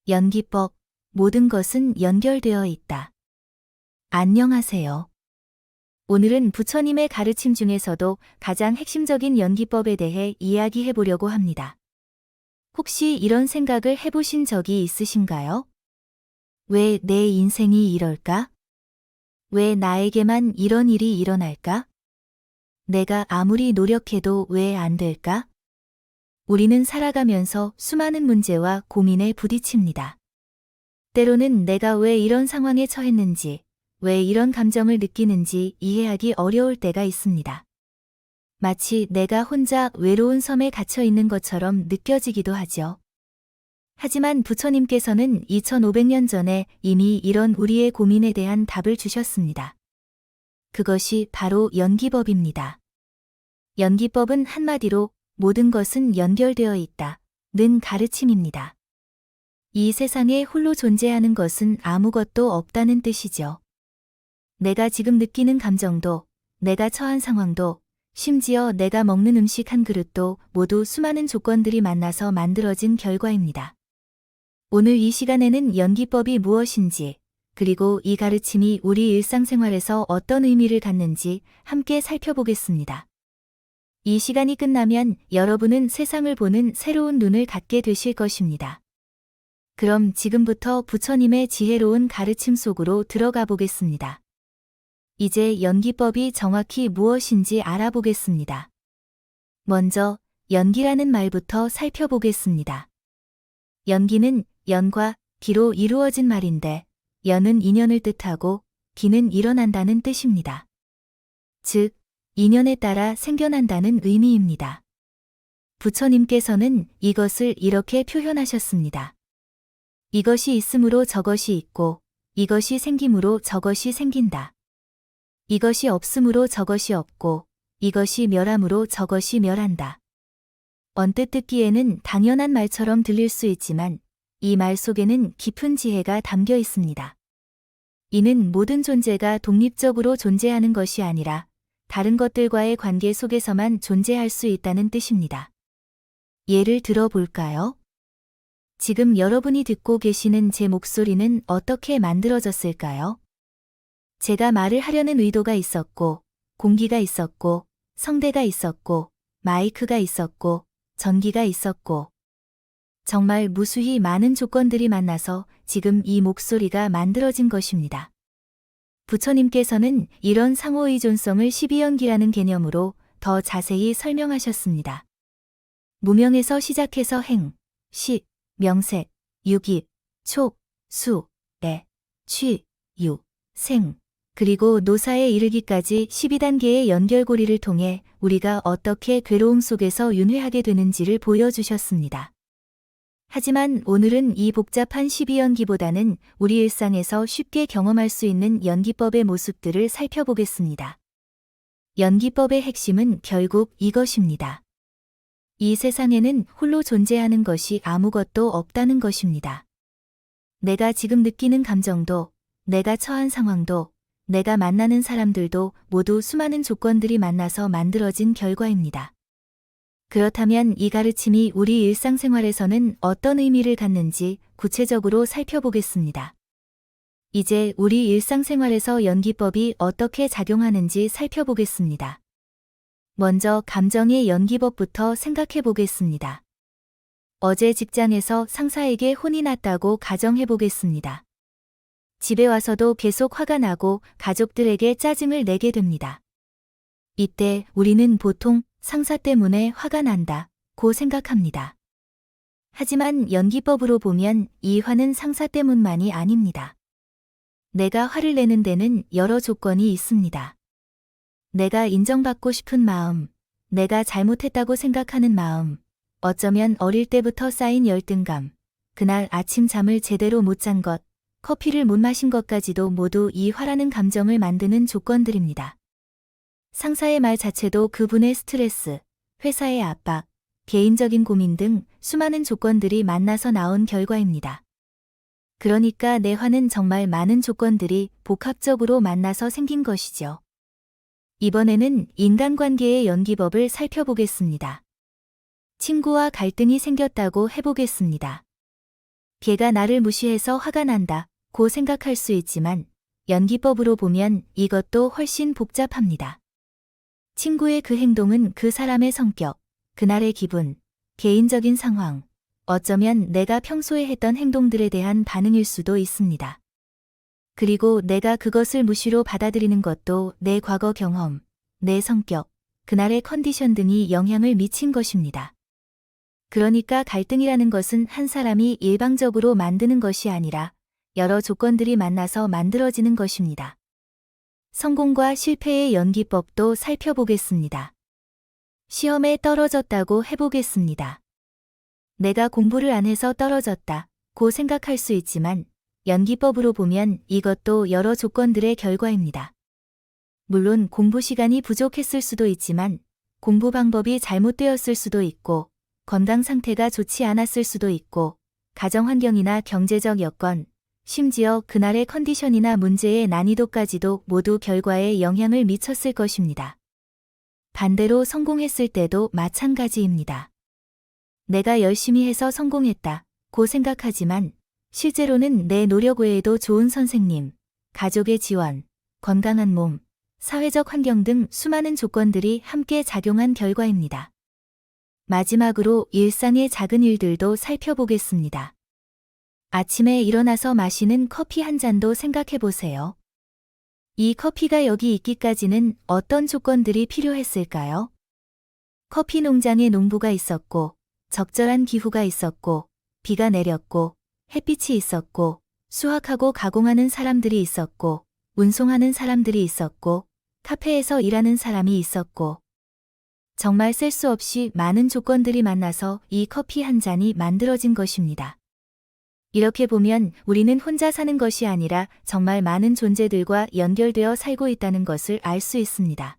연기법, 모든 것은 연결되어 있다. 안녕하세요. 오늘은 부처님의 가르침 중에서도 가장 핵심적인 연기법에 대해 이야기해 보려고 합니다. 혹시 이런 생각을 해보신 적이 있으신가요? 왜 내 인생이 이럴까? 왜 나에게만 이런 일이 일어날까? 내가 아무리 노력해도 왜 안 될까? 우리는 살아가면서 수많은 문제와 고민에 부딪힙니다. 때로는 내가 왜 이런 상황에 처했는지, 왜 이런 감정을 느끼는지 이해하기 어려울 때가 있습니다. 마치 내가 혼자 외로운 섬에 갇혀 있는 것처럼 느껴지기도 하죠. 하지만 부처님께서는 2500년 전에 이미 이런 우리의 고민에 대한 답을 주셨습니다. 그것이 바로 연기법입니다. 연기법은 한마디로 모든 것은 연결되어 있다는 가르침입니다. 이 세상에 홀로 존재하는 것은 아무것도 없다는 뜻이죠. 내가 지금 느끼는 감정도, 내가 처한 상황도, 심지어 내가 먹는 음식 한 그릇도 모두 수많은 조건들이 만나서 만들어진 결과입니다. 오늘 이 시간에는 연기법이 무엇인지, 그리고 이 가르침이 우리 일상생활에서 어떤 의미를 갖는지 함께 살펴보겠습니다. 이 시간이 끝나면 여러분은 세상을 보는 새로운 눈을 갖게 되실 것입니다. 그럼 지금부터 부처님의 지혜로운 가르침 속으로 들어가 보겠습니다. 이제 연기법이 정확히 무엇인지 알아보겠습니다. 먼저 연기라는 말부터 살펴보겠습니다. 연기는 연과 기로 이루어진 말인데, 연은 인연을 뜻하고 기는 일어난다는 뜻입니다. 즉, 인연에 따라 생겨난다는 의미입니다. 부처님께서는 이것을 이렇게 표현하셨습니다. 이것이 있으므로 저것이 있고, 이것이 생김으로 저것이 생긴다. 이것이 없으므로 저것이 없고, 이것이 멸함으로 저것이 멸한다. 언뜻 듣기에는 당연한 말처럼 들릴 수 있지만, 이 말 속에는 깊은 지혜가 담겨 있습니다. 이는 모든 존재가 독립적으로 존재하는 것이 아니라, 다른 것들과의 관계 속에서만 존재할 수 있다는 뜻입니다. 예를 들어 볼까요? 지금 여러분이 듣고 계시는 제 목소리는 어떻게 만들어졌을까요? 제가 말을 하려는 의도가 있었고, 공기가 있었고, 성대가 있었고, 마이크가 있었고, 전기가 있었고, 정말 무수히 많은 조건들이 만나서 지금 이 목소리가 만들어진 것입니다. 부처님께서는 이런 상호의존성을 12연기라는 개념으로 더 자세히 설명하셨습니다. 무명에서 시작해서 행, 시, 명색, 유기, 촉, 수, 래, 취, 유, 생, 그리고 노사에 이르기까지 12단계의 연결고리를 통해 우리가 어떻게 괴로움 속에서 윤회하게 되는지를 보여주셨습니다. 하지만 오늘은 이 복잡한 12연기보다는 우리 일상에서 쉽게 경험할 수 있는 연기법의 모습들을 살펴보겠습니다. 연기법의 핵심은 결국 이것입니다. 이 세상에는 홀로 존재하는 것이 아무것도 없다는 것입니다. 내가 지금 느끼는 감정도, 내가 처한 상황도, 내가 만나는 사람들도 모두 수많은 조건들이 만나서 만들어진 결과입니다. 그렇다면 이 가르침이 우리 일상생활에서는 어떤 의미를 갖는지 구체적으로 살펴보겠습니다. 이제 우리 일상생활에서 연기법이 어떻게 작용하는지 살펴보겠습니다. 먼저 감정의 연기법부터 생각해 보겠습니다. 어제 직장에서 상사에게 혼이 났다고 가정해 보겠습니다. 집에 와서도 계속 화가 나고 가족들에게 짜증을 내게 됩니다. 이때 우리는 보통 상사 때문에 화가 난다고 생각합니다. 하지만 연기법으로 보면 이 화는 상사 때문만이 아닙니다. 내가 화를 내는 데는 여러 조건이 있습니다. 내가 인정받고 싶은 마음, 내가 잘못했다고 생각하는 마음, 어쩌면 어릴 때부터 쌓인 열등감, 그날 아침 잠을 제대로 못 잔 것, 커피를 못 마신 것까지도 모두 이 화라는 감정을 만드는 조건들입니다. 상사의 말 자체도 그분의 스트레스, 회사의 압박, 개인적인 고민 등 수많은 조건들이 만나서 나온 결과입니다. 그러니까 내 화는 정말 많은 조건들이 복합적으로 만나서 생긴 것이죠. 이번에는 인간관계의 연기법을 살펴보겠습니다. 친구와 갈등이 생겼다고 해보겠습니다. 걔가 나를 무시해서 화가 난다 고 생각할 수 있지만 연기법으로 보면 이것도 훨씬 복잡합니다. 친구의 그 행동은 그 사람의 성격, 그날의 기분, 개인적인 상황, 어쩌면 내가 평소에 했던 행동들에 대한 반응일 수도 있습니다. 그리고 내가 그것을 무시로 받아들이는 것도 내 과거 경험, 내 성격, 그날의 컨디션 등이 영향을 미친 것입니다. 그러니까 갈등이라는 것은 한 사람이 일방적으로 만드는 것이 아니라 여러 조건들이 만나서 만들어지는 것입니다. 성공과 실패의 연기법도 살펴보겠습니다. 시험에 떨어졌다고 해보겠습니다. 내가 공부를 안 해서 떨어졌다 고 생각할 수 있지만 연기법으로 보면 이것도 여러 조건들의 결과입니다. 물론 공부 시간이 부족했을 수도 있지만 공부 방법이 잘못되었을 수도 있고 건강 상태가 좋지 않았을 수도 있고 가정 환경이나 경제적 여건, 심지어 그날의 컨디션이나 문제의 난이도까지도 모두 결과에 영향을 미쳤을 것입니다. 반대로 성공했을 때도 마찬가지입니다. 내가 열심히 해서 성공했다 고 생각하지만 실제로는 내 노력 외에도 좋은 선생님, 가족의 지원, 건강한 몸, 사회적 환경 등 수많은 조건들이 함께 작용한 결과입니다. 마지막으로 일상의 작은 일들도 살펴보겠습니다. 아침에 일어나서 마시는 커피 한 잔도 생각해 보세요. 이 커피가 여기 있기까지는 어떤 조건들이 필요했을까요? 커피 농장에 농부가 있었고, 적절한 기후가 있었고, 비가 내렸고, 햇빛이 있었고, 수확하고 가공하는 사람들이 있었고, 운송하는 사람들이 있었고, 카페에서 일하는 사람이 있었고, 정말 셀 수 없이 많은 조건들이 만나서 이 커피 한 잔이 만들어진 것입니다. 이렇게 보면 우리는 혼자 사는 것이 아니라 정말 많은 존재들과 연결되어 살고 있다는 것을 알 수 있습니다.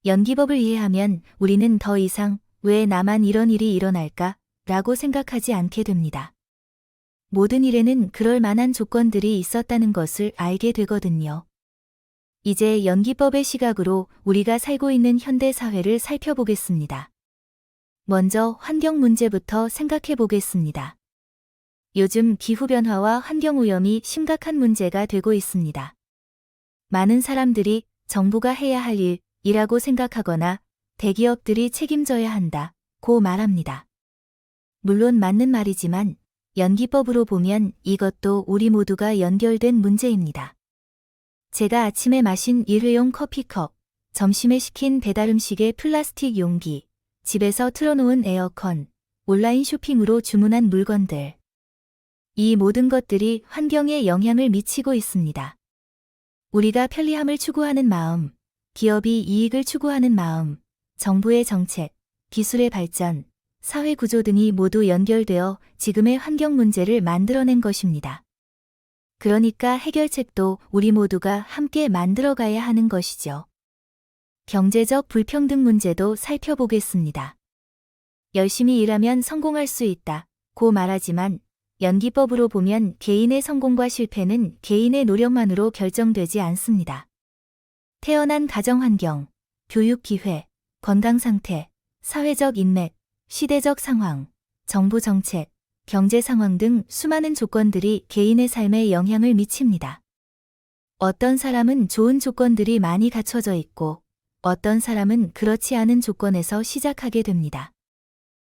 연기법을 이해하면 우리는 더 이상 왜 나만 이런 일이 일어날까? 라고 생각하지 않게 됩니다. 모든 일에는 그럴 만한 조건들이 있었다는 것을 알게 되거든요. 이제 연기법의 시각으로 우리가 살고 있는 현대 사회를 살펴보겠습니다. 먼저 환경 문제부터 생각해 보겠습니다. 요즘 기후변화와 환경오염이 심각한 문제가 되고 있습니다. 많은 사람들이 정부가 해야 할 일이라고 생각하거나 대기업들이 책임져야 한다고 말합니다. 물론 맞는 말이지만 연기법으로 보면 이것도 우리 모두가 연결된 문제입니다. 제가 아침에 마신 일회용 커피컵, 점심에 시킨 배달음식의 플라스틱 용기, 집에서 틀어놓은 에어컨, 온라인 쇼핑으로 주문한 물건들. 이 모든 것들이 환경에 영향을 미치고 있습니다. 우리가 편리함을 추구하는 마음, 기업이 이익을 추구하는 마음, 정부의 정책, 기술의 발전, 사회 구조 등이 모두 연결되어 지금의 환경 문제를 만들어낸 것입니다. 그러니까 해결책도 우리 모두가 함께 만들어가야 하는 것이죠. 경제적 불평등 문제도 살펴보겠습니다. 열심히 일하면 성공할 수 있다고 말하지만 연기법으로 보면 개인의 성공과 실패는 개인의 노력만으로 결정되지 않습니다. 태어난 가정 환경, 교육 기회, 건강 상태, 사회적 인맥, 시대적 상황, 정부 정책, 경제 상황 등 수많은 조건들이 개인의 삶에 영향을 미칩니다. 어떤 사람은 좋은 조건들이 많이 갖춰져 있고 어떤 사람은 그렇지 않은 조건에서 시작하게 됩니다.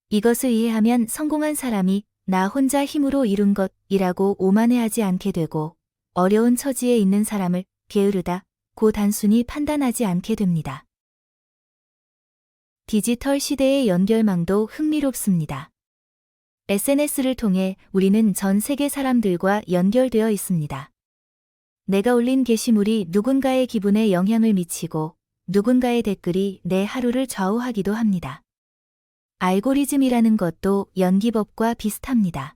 이것을 이해하면 성공한 사람이 나 혼자 힘으로 이룬 것이라고 오만해하지 않게 되고 어려운 처지에 있는 사람을 게으르다고 단순히 판단하지 않게 됩니다. 디지털 시대의 연결망도 흥미롭습니다. SNS를 통해 우리는 전 세계 사람들과 연결되어 있습니다. 내가 올린 게시물이 누군가의 기분에 영향을 미치고 누군가의 댓글이 내 하루를 좌우하기도 합니다. 알고리즘이라는 것도 연기법과 비슷합니다.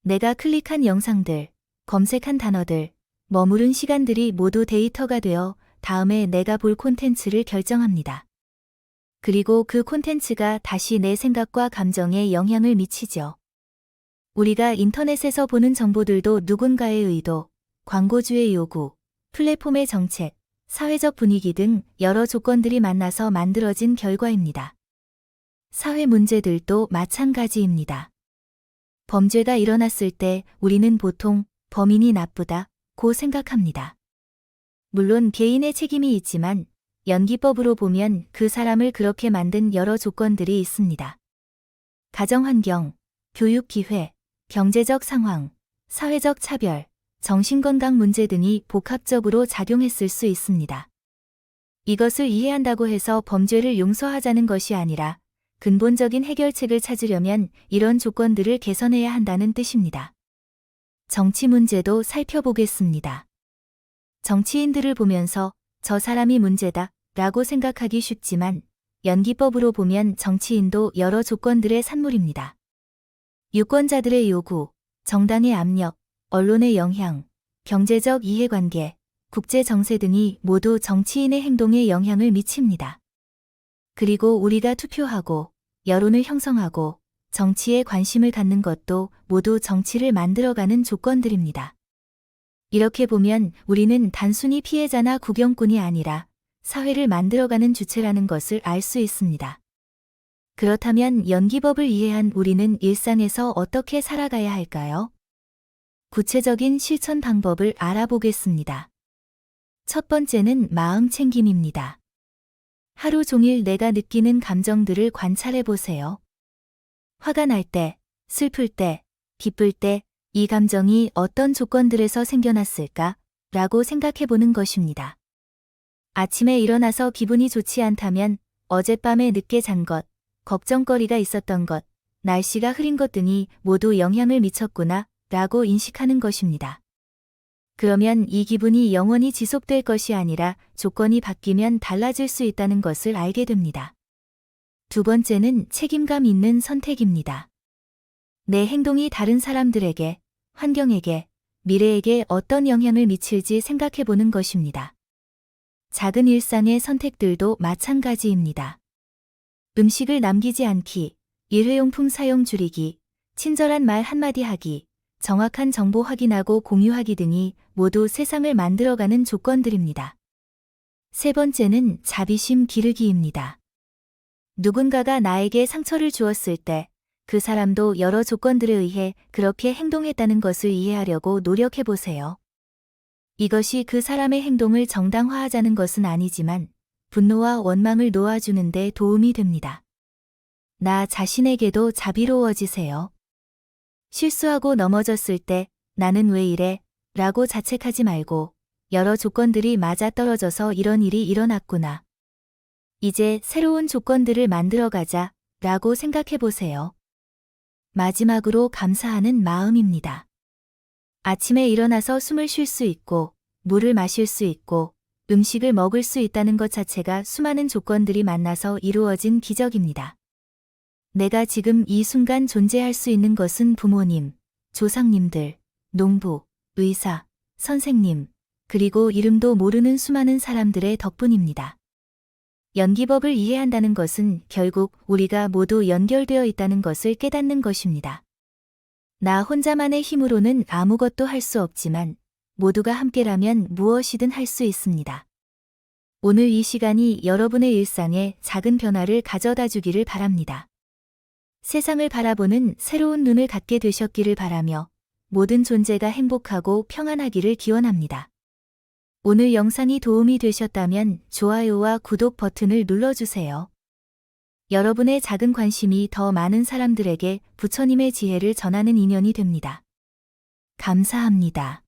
내가 클릭한 영상들, 검색한 단어들, 머무른 시간들이 모두 데이터가 되어 다음에 내가 볼 콘텐츠를 결정합니다. 그리고 그 콘텐츠가 다시 내 생각과 감정에 영향을 미치죠. 우리가 인터넷에서 보는 정보들도 누군가의 의도, 광고주의 요구, 플랫폼의 정책, 사회적 분위기 등 여러 조건들이 만나서 만들어진 결과입니다. 사회 문제들도 마찬가지입니다. 범죄가 일어났을 때 우리는 보통 범인이 나쁘다고 생각합니다. 물론 개인의 책임이 있지만 연기법으로 보면 그 사람을 그렇게 만든 여러 조건들이 있습니다. 가정환경, 교육기회, 경제적 상황, 사회적 차별, 정신건강 문제 등이 복합적으로 작용했을 수 있습니다. 이것을 이해한다고 해서 범죄를 용서하자는 것이 아니라 근본적인 해결책을 찾으려면 이런 조건들을 개선해야 한다는 뜻입니다. 정치 문제도 살펴보겠습니다. 정치인들을 보면서 저 사람이 문제다 라고 생각하기 쉽지만 연기법으로 보면 정치인도 여러 조건들의 산물입니다. 유권자들의 요구, 정당의 압력, 언론의 영향, 경제적 이해관계, 국제 정세 등이 모두 정치인의 행동에 영향을 미칩니다. 그리고 우리가 투표하고 여론을 형성하고 정치에 관심을 갖는 것도 모두 정치를 만들어가는 조건들입니다. 이렇게 보면 우리는 단순히 피해자나 구경꾼이 아니라 사회를 만들어가는 주체라는 것을 알 수 있습니다. 그렇다면 연기법을 이해한 우리는 일상에서 어떻게 살아가야 할까요? 구체적인 실천 방법을 알아보겠습니다. 첫 번째는 마음 챙김입니다. 하루 종일 내가 느끼는 감정들을 관찰해 보세요. 화가 날 때, 슬플 때, 기쁠 때, 이 감정이 어떤 조건들에서 생겨났을까? 라고 생각해 보는 것입니다. 아침에 일어나서 기분이 좋지 않다면 어젯밤에 늦게 잔 것, 걱정거리가 있었던 것, 날씨가 흐린 것 등이 모두 영향을 미쳤구나 라고 인식하는 것입니다. 그러면 이 기분이 영원히 지속될 것이 아니라 조건이 바뀌면 달라질 수 있다는 것을 알게 됩니다. 두 번째는 책임감 있는 선택입니다. 내 행동이 다른 사람들에게, 환경에게, 미래에게 어떤 영향을 미칠지 생각해 보는 것입니다. 작은 일상의 선택들도 마찬가지입니다. 음식을 남기지 않기, 일회용품 사용 줄이기, 친절한 말 한마디 하기, 정확한 정보 확인하고 공유하기 등이 모두 세상을 만들어가는 조건들입니다. 세 번째는 자비심 기르기입니다. 누군가가 나에게 상처를 주었을 때 그 사람도 여러 조건들에 의해 그렇게 행동했다는 것을 이해하려고 노력해 보세요. 이것이 그 사람의 행동을 정당화하자는 것은 아니지만 분노와 원망을 놓아주는 데 도움이 됩니다. 나 자신에게도 자비로워지세요. 실수하고 넘어졌을 때 나는 왜 이래? 라고 자책하지 말고 여러 조건들이 맞아떨어져서 이런 일이 일어났구나. 이제 새로운 조건들을 만들어가자 라고 생각해 보세요. 마지막으로 감사하는 마음입니다. 아침에 일어나서 숨을 쉴 수 있고 물을 마실 수 있고 음식을 먹을 수 있다는 것 자체가 수많은 조건들이 만나서 이루어진 기적입니다. 내가 지금 이 순간 존재할 수 있는 것은 부모님, 조상님들, 농부, 의사, 선생님, 그리고 이름도 모르는 수많은 사람들의 덕분입니다. 연기법을 이해한다는 것은 결국 우리가 모두 연결되어 있다는 것을 깨닫는 것입니다. 나 혼자만의 힘으로는 아무것도 할 수 없지만 모두가 함께라면 무엇이든 할 수 있습니다. 오늘 이 시간이 여러분의 일상에 작은 변화를 가져다 주기를 바랍니다. 세상을 바라보는 새로운 눈을 갖게 되셨기를 바라며 모든 존재가 행복하고 평안하기를 기원합니다. 오늘 영상이 도움이 되셨다면 좋아요와 구독 버튼을 눌러주세요. 여러분의 작은 관심이 더 많은 사람들에게 부처님의 지혜를 전하는 인연이 됩니다. 감사합니다.